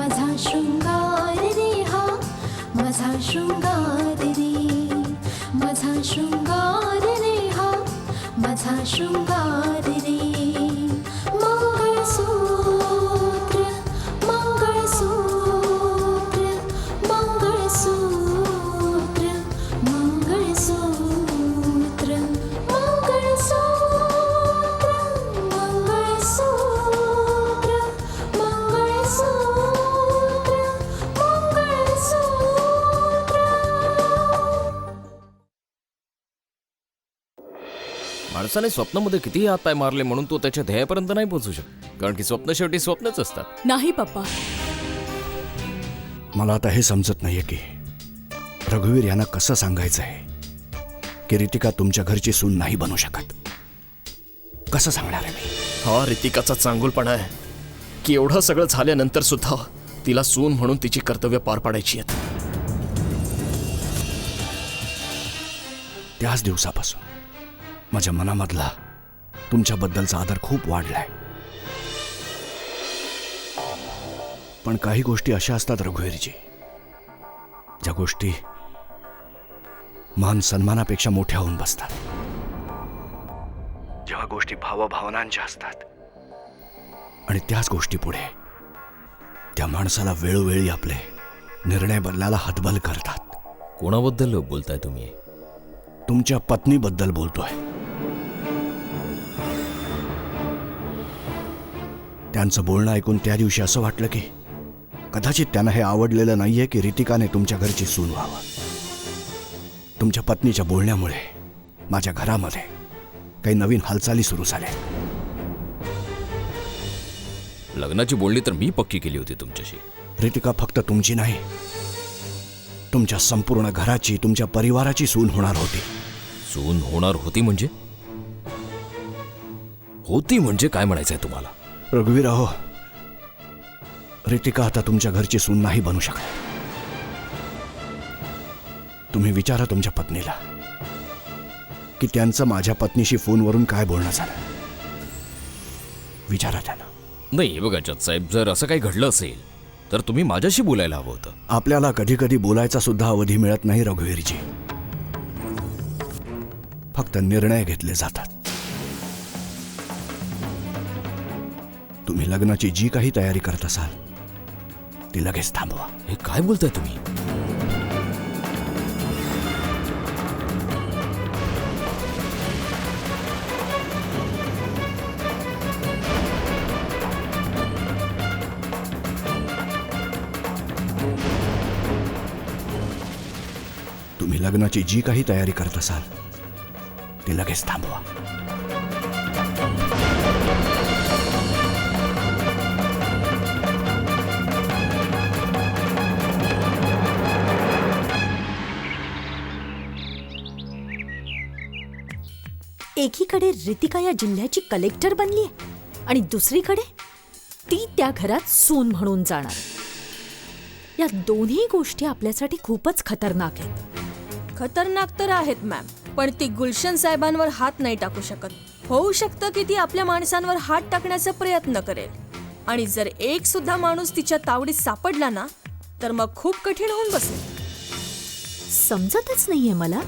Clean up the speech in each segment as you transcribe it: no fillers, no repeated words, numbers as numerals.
माझा शृंगार रे हा माझा शृंगार रे माझा शृंगार रे हा माझा शृंगार रे मंगळसूत्र मंगळसूत्र मंगळसूत्र मंगळसूत्र मंगळसूत्र मंगळसूत्र मंगळसूत्र मंगळसूत्र. माणसाने स्वप्नामध्ये कितीही हातपाय मारले म्हणून तो त्याच्या ध्येयापर्यंत नाही पोहोचू शकत, कारण की स्वप्न शेवटी स्वप्नच असतात. नाही पप्पा, मला आता हे समजत नाहीये की रघुवीर यांना कसं सांगायचं आहे की रितिका तुमच्या घरची सून नाही बनू शकत. कसं सांगणार आहे मी? हा रितिकाचा चांगुलपणा आहे की एवढं सगळं झाल्यानंतर सुद्धा तिला सून म्हणून तिची कर्तव्य पार पाडायची आहेत. त्याच दिवसापासून माझ्या मनामधला तुमच्याबद्दलचा आदर खूप वाढलाय. पण काही गोष्टी अशा असतात रघुवीरजी, ज्या गोष्टी मान सन्मानापेक्षा मोठ्या होऊन बसतात. जेव्हा गोष्टी भावभावनांच्या असतात आणि त्याच गोष्टी पुढे त्या माणसाला वेळोवेळी आपले निर्णय बदलायला हतबल करतात. कोणाबद्दल बोलताय तुम्ही? तुमच्या पत्नीबद्दल बोलतोय. त्यांचं बोलणं ऐकून त्या दिवशी असं वाटलं की कदाचित त्यांना हे आवडलेलं नाहीये की रितिकाने तुमच्या घरची सून व्हावं. तुमच्या पत्नीच्या बोलण्यामुळे माझ्या घरामध्ये काही नवीन हालचाली सुरू झाल्या. लग्नाची बोलणी तर मी पक्की केली होती तुमच्याशी. रितिका फक्त तुमची नाही, तुमच्या संपूर्ण घराची, तुमच्या परिवाराची सून होणार होती. सून होणार होती म्हणजे? होती म्हणजे काय म्हणायचंय तुम्हाला? रघुवीर अहो, रितिका आता तुमच्या घरची सून नाही बनू शकत. तुम्ही विचारा तुमच्या पत्नीला की त्यांचं माझ्या पत्नीशी फोनवरून काय बोलणं झालं. विचारा त्यांना. नाही, हे बघा जज साहेब, जर असं काही घडलं असेल तर तुम्ही माझ्याशी बोलायला हवं होतं. आपल्याला कधी कधी बोलायचा सुद्धा अवधी मिळत नाही रघुवीरजी. फक्त निर्णय घेतले जातात. तुम्ही लग्नाची जी काही तयारी करत असाल ती लगेच थांबवा. हे काय बोलताय तुम्ही? तुम्ही लग्नाची जी काही तयारी करत असाल ती लगेच थांबवा. एकीकडे रितिका या जिल्ह्याची कलेक्टर बनली आणि दुसरीकडे ती त्या घरात सून म्हणून जाणार. या दोन्ही गोष्टी आपल्यासाठी खूपच खतरनाक आहेत. खतरनाक तर आहेत मॅम, पण ती गुलशन साहेबांवर हात नाही टाकू शकत. होऊ शकतं की ती आपल्या माणसांवर हात टाकण्याचा प्रयत्न करेल, आणि जर एक सुद्धा माणूस तिच्या तावडीत सापडला ना तर मग खूप कठीण होऊन बसेल. समजतच नाहीये मला,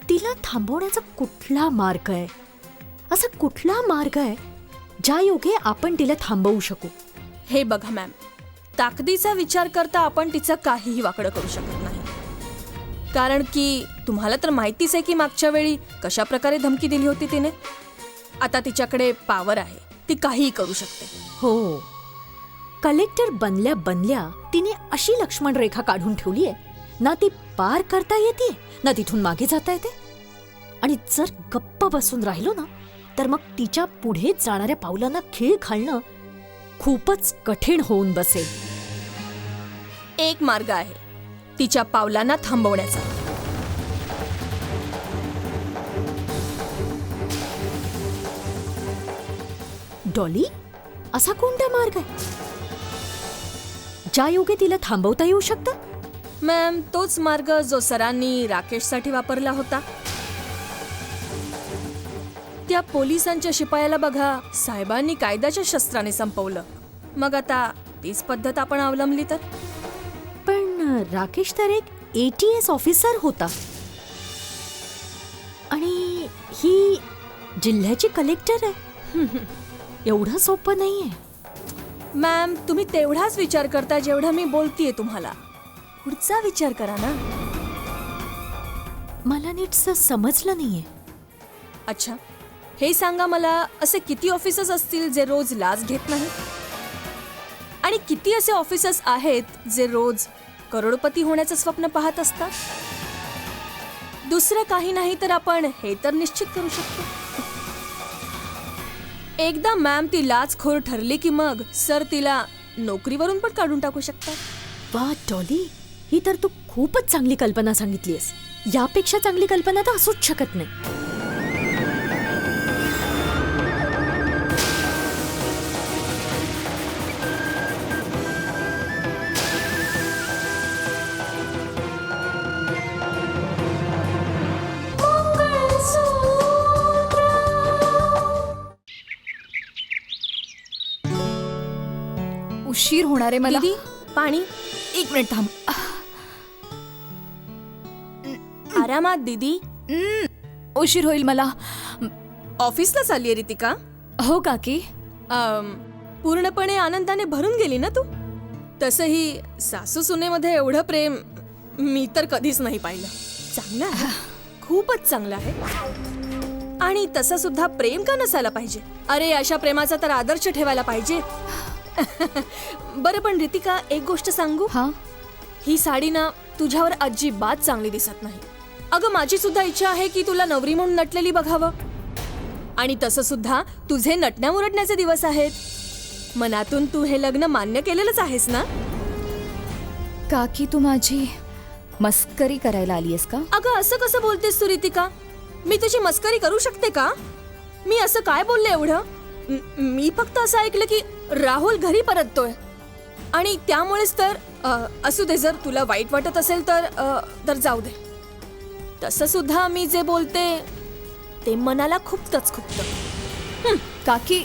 तिला थांबवण्याचा कुठला मार्ग आहे? असा कुठला मार्ग आहे ज्या योगे आपण तिला थांबवू शकू? हे बघा मॅम, ताकदीचा विचार करता आपण तिचं काहीही वाकडं करू शकत नाही. कारण की तुम्हाला तर माहितीच आहे की मागच्या वेळी कशा प्रकारे धमकी दिली होती तिने. आता तिच्याकडे पॉवर आहे, ती काहीही करू शकते. हो, कलेक्टर बनल्या बनल्या तिने अशी लक्ष्मण रेखा काढून ठेवलीये ना, ती पार करता येते ना तिथून मागे जाता येते. आणि जर गप्प बसून राहिलो ना तर मग तिच्या पुढे जाणाऱ्या पावलांना खीळ घालणं खूपच कठीण होऊन बसेल. एक मार्ग आहे तिच्या पावलांना थांबवण्याचा. डॉली, असा कोणता मार्ग आहे ज्या योगे तिला थांबवता येऊ शकतं? मॅम, तोच मार्ग जो सरांनी राकेशसाठी वापरला होता. त्या पोलिसांच्या शिपायाला बघा, साहेबांनी कायद्याच्या शस्त्राने संपवलं. मग आता तीच पद्धत आपण अवलंबली तर. पण राकेश तर एक ATS ऑफिसर होता आणि ही जिल्ह्याची कलेक्टर आहे. एवढं सोपं नाहीये. मॅम, तुम्ही तेवढाच विचार करता जेवढा मी बोलतीये तुम्हाला. पुढचा विचार करा ना. मला नीटसं समजलं नाहीये. अच्छा, हे सांगा मला, असे किती ऑफिसर्स असतील जे रोज लाच घेत नाहीत? आणि किती असे ऑफिसर्स आहेत जे रोज करोडपती होण्याचं स्वप्न पाहत असतात? दुसरं काही नाही तर आपण हे तर निश्चित करू शकतो, एकदा मॅम ती लाचखोर ठरली की मग सर तिला नोकरीवरून पण काढून टाकू शकतात. वा डॉली, ही तर तू खूपच चांगली कल्पना सांगितलीयस. यापेक्षा चांगली कल्पना तर असूच शकत नाही. उशीर होणार आहे मला. दीदी, पाणी. एक मिनिट थांब. आरामात दीदी. उशीर होईल मला. ऑफिसला चालली आहे रितिका? हो काकी. पूर्णपणे आनंदाने भरून गेली ना तू? तसंही सासू सुनेमध्ये एवढं प्रेम मी तर कधीच नाही पाहिलं. चांगलं आहे, खूपच चांगलं आहे. आणि तसं सुद्धा प्रेम का नसायला पाहिजे? अरे, अशा प्रेमाचा तर आदर्श ठेवायला पाहिजे. बरं, पण रितिका, एक गोष्ट सांगू? हा, ही साडी ना तुझ्यावर अजिबात चांगली दिसत नाही. अगं, माझी सुद्धा इच्छा आहे की तुला नवरी म्हणून नटलेली बघावं. आणि तसं सुद्धा तुझे नटण्या मुरटण्याचे दिवस आहेत. मनातून तू हे लग्न मान्य केलेलंच आहेस ना? काकी तू माझी मस्करी करायला आलीयस का? अगं, असं कसं बोलतेस तू रितिका? मी तुझी मस्करी करू शकते का? मी असं काय बोलले एवढं? मी फक्त असं ऐकलं की राहुल घरी परततोय आणि त्यामुळेच तर असू दे, जर तुला वाईट वाटत असेल तर जाऊ दे. तसं सुद्धा मी जे बोलते ते मनाला खूपच खुपतं. काकी,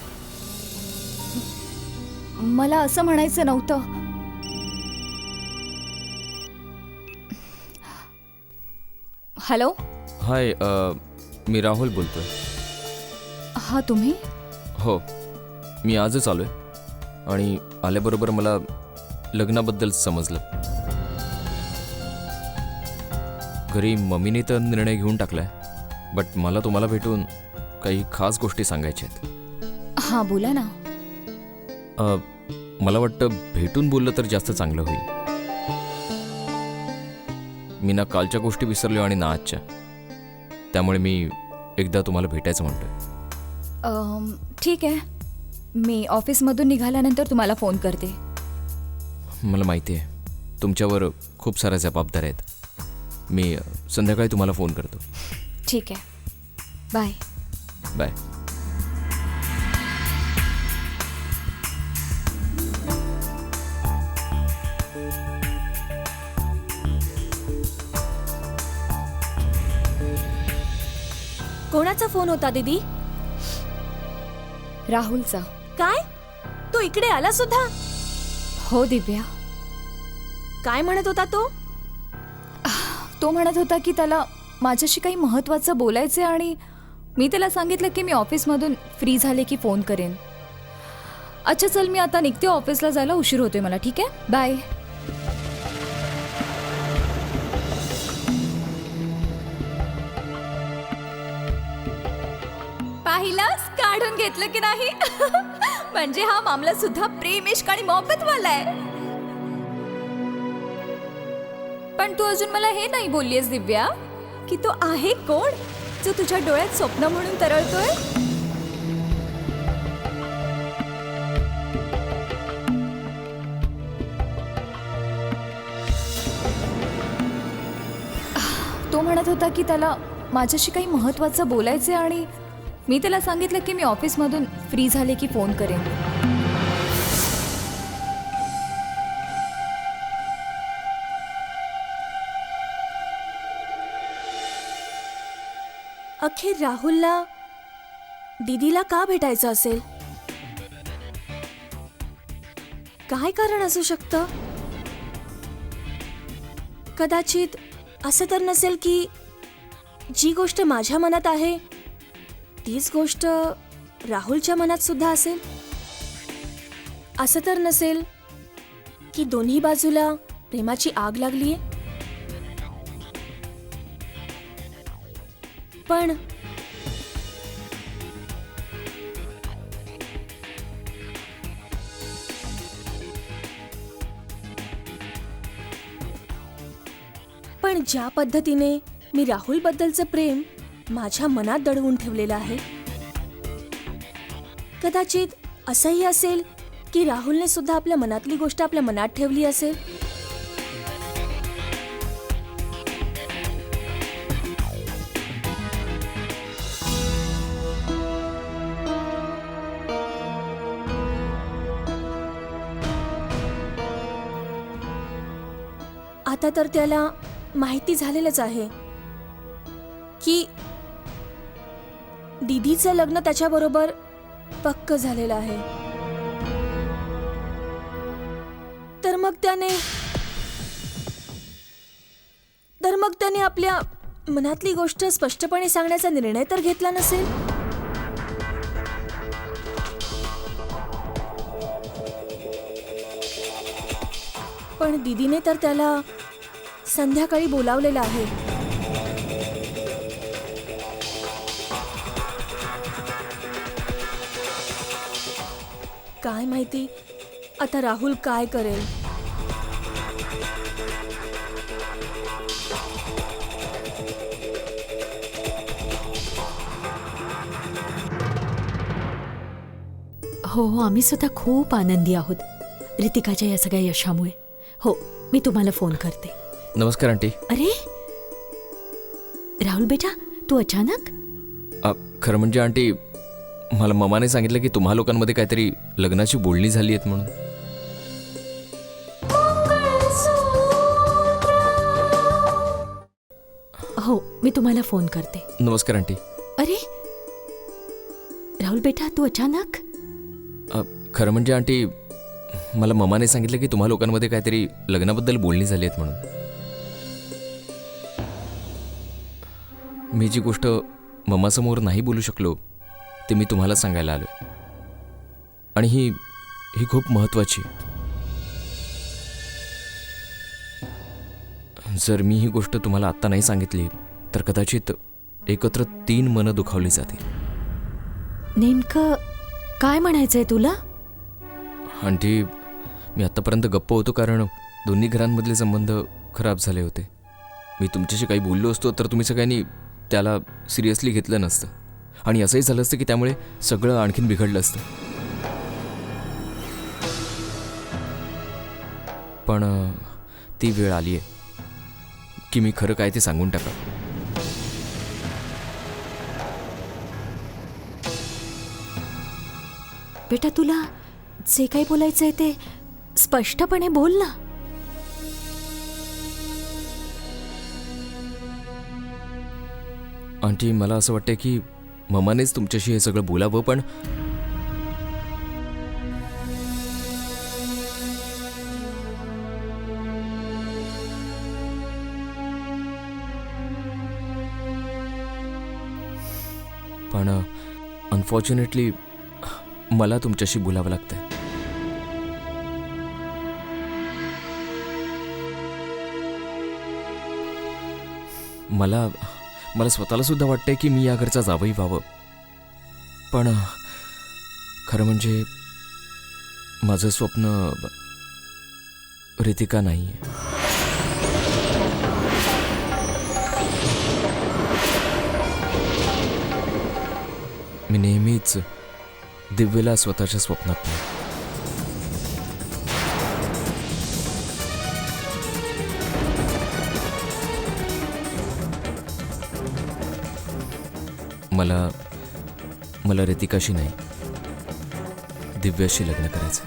मला असं म्हणायचं नव्हतं. हॅलो. हाय, मी राहुल बोलतोय. हा, तुम्ही? हो, मी आजच आलोय आणि आल्याबरोबर मला लग्नाबद्दल समजलं. घरी मम्मीने तर निर्णय घेऊन टाकलाय, बट मला तुम्हाला भेटून काही खास गोष्टी सांगायच्या आहेत. हा, बोला ना. मला वाटतं भेटून बोललं तर जास्त चांगलं होईल. मी ना कालच्या गोष्टी विसरलो आणि ना आजच्या, त्यामुळे मी एकदा तुम्हाला भेटायचं म्हणतोय. ठीक आहे, मी ऑफिसमधून निघाल्यानंतर तुम्हाला फोन करते. मला माहिती आहे तुमच्यावर खूप साऱ्या जबाबदाऱ्या आहेत. मी संध्याकाळी तुम्हाला फोन करतो. ठीक आहे, बाय. बाय. कोणाचा फोन होता दीदी? राहुलचा. काय? तो इकडे आला सुद्धा? हो दिव्या. काय म्हणत होता तो? तो म्हणत होता की त्याला माझ्याशी काही महत्त्वाचं बोलायचं आणि मी त्याला सांगितलं की मी ऑफिसमधून फ्री झाले की फोन करेन. अच्छा चल, मी आता निघते, ऑफिसला जायला उशीर होतोय मला. ठीक आहे, बाय. पाहिलास, काढून घेतलं की नाही? म्हणजे हा मामला सुद्धा प्रेम, इश्क आणि मोहब्बत वाला आहे. पण तू अजून मला हे नाही बोललीस दिव्या की तो आहे कोण जो तुझ्या डोळ्यात स्वप्न म्हणून तरळतोय. तो म्हणत होता की त्याला माझ्याशी काही महत्त्वाचं बोलायचं आणि मी त्याला सांगितलं की मी ऑफिसमधून फ्री झाले की फोन करेन. अखेर राहुलला दीदीला का भेटायचं असेल? काय कारण असू शकतं? कदाचित असं तर नसेल की जी गोष्ट माझ्या मनात आहे तीच गोष्ट राहुलच्या मनात सुद्धा असेल. असं तर नसेल की दोन्ही बाजूला प्रेमाची आग लागलीये. पण पण ज्या पद्धतीने मी राहुलबद्दलचं प्रेम माझ्या मनात दडवून ठेवलेलं आहे, कदाचित असंही असेल की राहुलने सुद्धा आपल्या मनातली गोष्ट आपल्या मनात ठेवली असेल. आता तर त्याला माहिती झालेलंच आहे की दीदीचं लग्न त्याच्याबरोबर पक्क झालेलं आहे. तर मग त्याने आपल्या मनातली गोष्ट स्पष्टपणे सांगण्याचा निर्णय तर घेतला नसेल. पण दीदीने तर त्याला संध्याकाळी बोलावलेलं आहे. काय माहिती आता राहुल काय करेल. हो, आम्ही सुद्धा खूप आनंदी आहोत रितिकाच्या या सगळ्या यशामुळे. हो, मी तुम्हाला फोन करते. नमस्कार आंटी. अरे राहुल बेटा, तू अचानक? खरं म्हणजे आंटी, मला ममाने सांगितलं की तुम्हा लोकांमध्ये काहीतरी लग्नाची बोलणी झाली आहेत म्हणून. हो, मी तुम्हाला फोन करते. नमस्कार आंटी. अरे राहुल बेटा, तू अचानक? खरं म्हणजे आंटी, मला ममाने सांगितलं की तुम्हा लोकांमध्ये काहीतरी लग्नाबद्दल बोलणी झाली आहेत म्हणून. मी जी गोष्ट मम्मासमोर नाही बोलू शकलो ते मी तुम्हाला सांगायला आलो. आणि ही खूप महत्त्वाची. जर मी ही गोष्ट तुम्हाला आत्ता नाही सांगितली तर कदाचित एकत्र 3 मनं दुखावली जातील. नेमकं काय म्हणायचंय तुला? आंटी, मी आत्तापर्यंत गप्प होतो कारण दोन्ही घरांमधले संबंध खराब झाले होते. मी तुमच्याशी काही बोललो असतो तर तुम्ही सगळ्यांनी त्याला सिरियसली घेतलं नसतं आणि असंही झालं असतं की त्यामुळे सगळं आणखीन बिघडलं असतं. पण ती वेळ आली आहे की मी खरं काय ते सांगून टाका. बेटा, तुला जे काही बोलायचंय ते स्पष्टपणे बोल ना. आंटी, मला असं वाटतं की ममानेच तुमच्याशी हे सगळं बोलावं. पण अनफॉर्च्युनेटली मला तुमच्याशी बोलावं लागतंय. मला स्वतःला सुद्धा वाटतंय की मी या घरचा जावई व्हावं. पण खरं म्हणजे माझं स्वप्न रितिका नाही आहे. मी नेहमीच दिव्यला स्वतःच्या स्वप्नात पाहिलं. मला रितिकाशी नाही, दिव्याशी लग्न करायचं.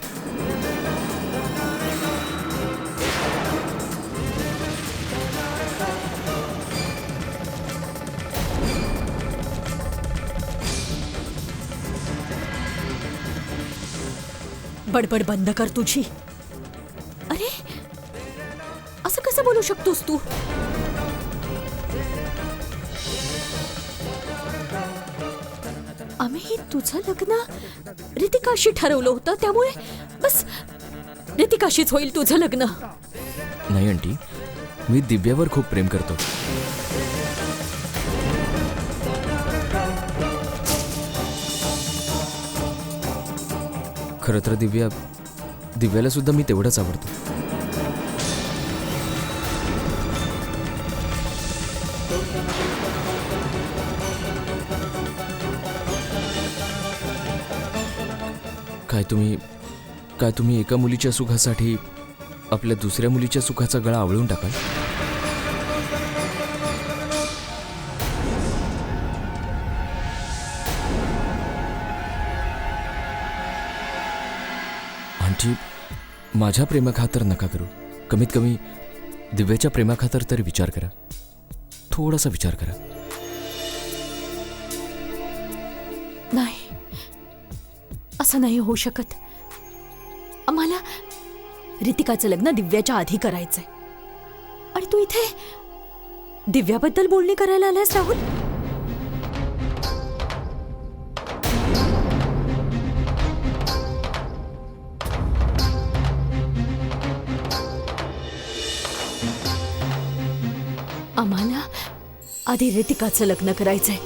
बडबड बंद कर तुझी. अरे असं कसं बोलू शकतोस तू? आम्ही तुझं लग्न रितिकाशी ठरवलं होतं, त्यामुळे बस रितिकाशीच होईल तुझं लग्न. नाही आंटी, मी दिव्यावर खूप प्रेम करतो. खरं तर दिव्याला सुद्धा मी तेवढंच आवडतो. काय तुम्ही एका मुलीच्या सुखासाठी आपल्या दुसऱ्या मुलीच्या सुखाचा गळा आवळून टाकाल? आंटी, माझ्या प्रेमाखातर नका करू. कमीत कमी दिव्याच्या प्रेमाखातर तरी विचार करा. थोडासा विचार करा. नाही, असं नाही होऊ शकत. आम्हाला रितिकाचं लग्न दिव्याच्या आधी करायचंय. आणि तू इथे दिव्याबद्दल बोलणी करायला आलास राहुल? आम्हाला आधी रितिकाचं लग्न करायचंय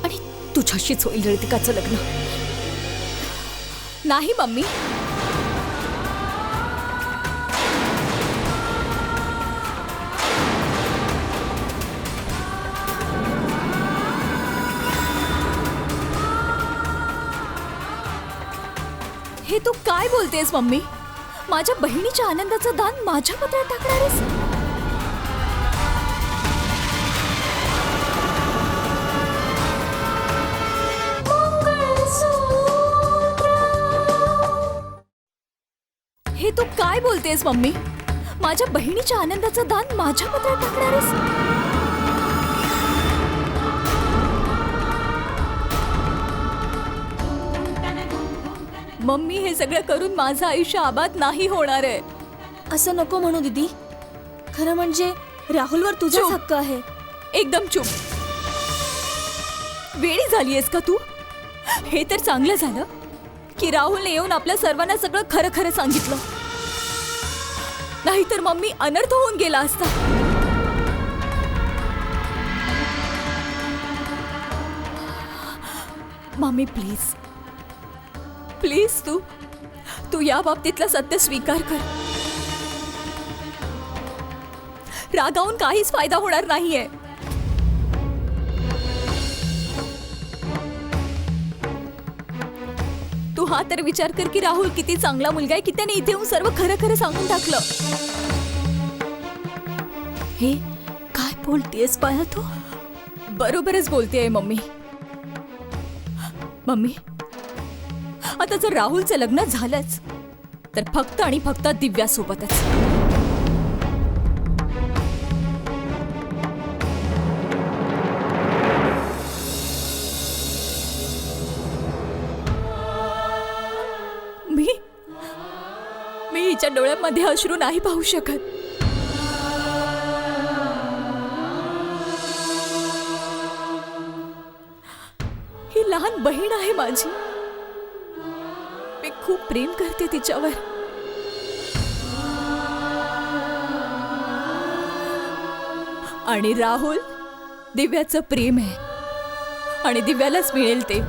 आणि तुझ्याशीच होईल रितिकाचं लग्न. नाही मम्मी, हे तू काय बोलतेस मम्मी? माझ्या बहिणीच्या आनंदाचं दान माझ्या पत्रात टाकणार आहेस? हे तू काय बोलतेस मम्मी? माझ्या बहिणीच्या आनंदाचं दान माझ्या पत्रात टाकणार आहेस? मम्मी, हे सगळं करून माझं आयुष्य आबाद नाही होणार आहे. असं नको म्हणू दीदी. खरं म्हणजे राहुलवर तुझा चूप. हक्क आहे. एकदम चूप. वेडी झालीयस का तू? हे तर चांगलं झालं की राहुलने येऊन आपल्या सर्वांना सगळं खरं खरं सांगितलं. नाहीतर मम्मी अनर्थ होऊन गेला असता. मम्मी प्लीज प्लीज, तू या बाबतीतलं सत्य स्वीकार कर. रागावून काहीच फायदा होणार नाहीये. तू हा तर विचार कर की राहुल किती चांगला मुलगा आहे की त्याने इथे येऊन सर्व खरं खरं सांगून टाकलं. हे काय बोलतेस पाया तू? बरोबरच बोलतेय मम्मी. मम्मी, आता जर राहुलचं लग्न झालंच तर फक्त आणि फक्त दिव्यासोबतच. मी हिच्या डोळ्यामध्ये अश्रू नाही पाहू शकत. ही लहान बहीण आहे माझी. मी खूप प्रेम करते तिच्यावर. आणि राहुल दिव्याचं प्रेम आहे आणि दिव्यालाच मिळेल ते.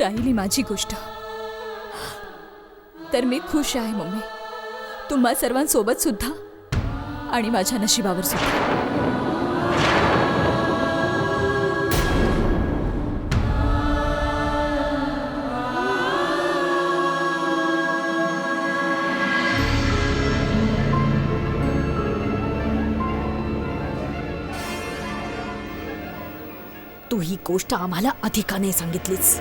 राहिली माझी गोष्ट तर मी खुश आहे मम्मी, तुम्हा सर्वांसोबत सुद्धा आणि माझ्या नशिबावर सुद्धा. तू ही गोष्ट आम्हाला अधिकाने सांगितलीस.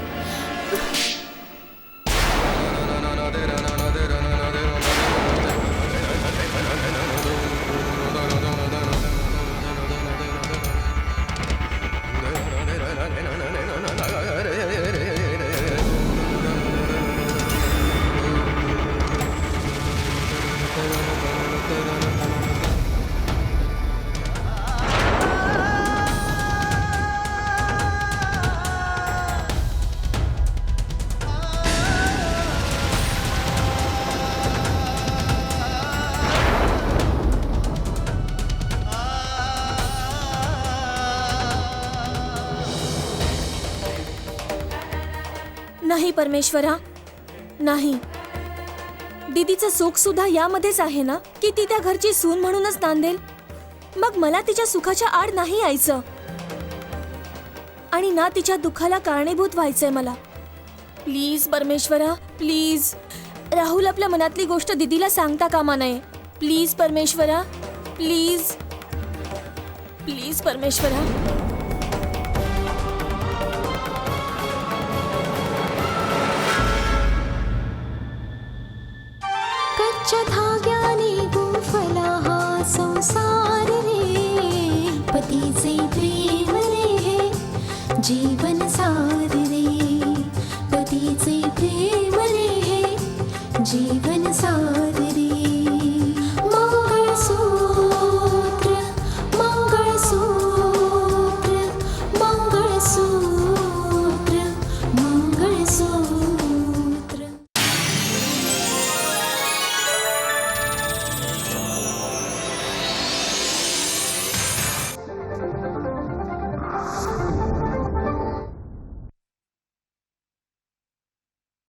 नाही परमेश्वरा, नाही. दीदीचं सुख सुद्धा यामध्येच आहे ना, की ती त्या घरची सून म्हणूनच नांदेल. मग मला तिच्या सुखाच्या आड नाही यायचं आणि ना तिच्या दुःखाला कारणीभूत व्हायचंय मला. प्लीज परमेश्वरा, प्लीज. राहुल आपल्या मनातली गोष्ट दीदीला सांगता कामा नये. प्लीज परमेश्वरा, प्लीज. प्लीज परमेश्वरा. कच्च्या धाग्याने गुंफला हा संसार रे, पतीचे प्रेम रे हे जीवन